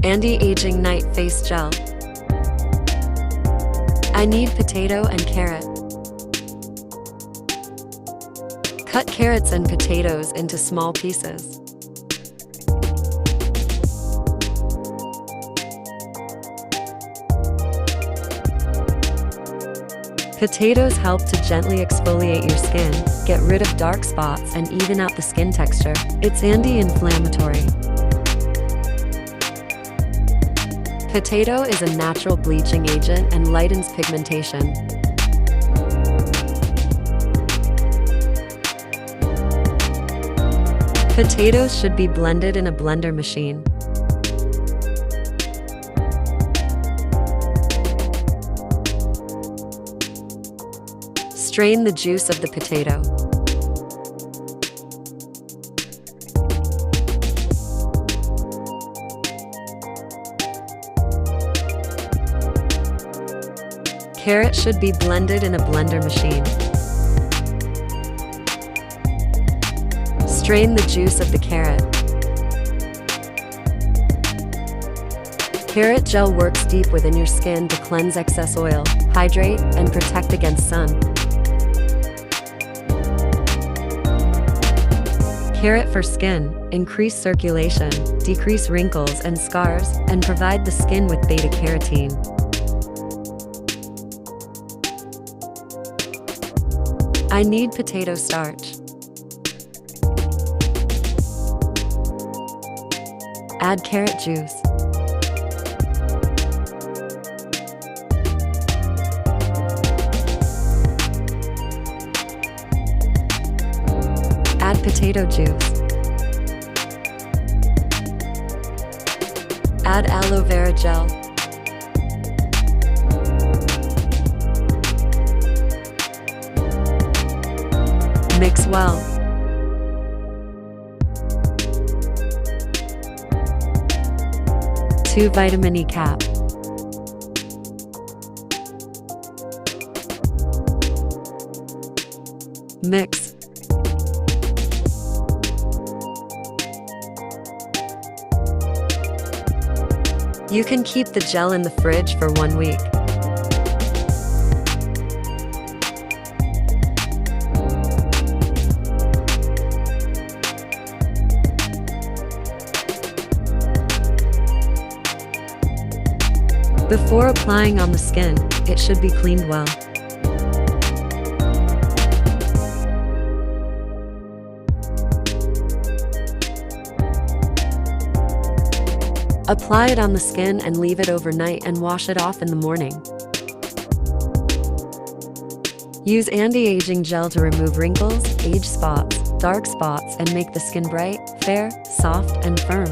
Anti-Aging Night Face Gel. I need potato and carrot. Cut carrots and potatoes into small pieces. Potatoes help to gently exfoliate your skin, get rid of dark spots, and even out the skin texture. It's anti-inflammatory. Potato is a natural bleaching agent and lightens pigmentation. Potatoes should be blended in a blender machine. Strain the juice of the potato. Carrot should be blended in a blender machine. Strain the juice of the carrot. Carrot gel works deep within your skin to cleanse excess oil, hydrate, and protect against sun. Carrot for skin: increase circulation, decrease wrinkles and scars, and provide the skin with beta-carotene. I need potato starch. Add carrot juice. Add potato juice. Add aloe vera gel. Mix well. Two vitamin E cap. Mix. You can keep the gel in the fridge for 1 week. Before applying on the skin, it should be cleaned well. Apply it on the skin and leave it overnight and wash it off in the morning. Use anti-aging gel to remove wrinkles, age spots, dark spots, and make the skin bright, fair, soft, and firm.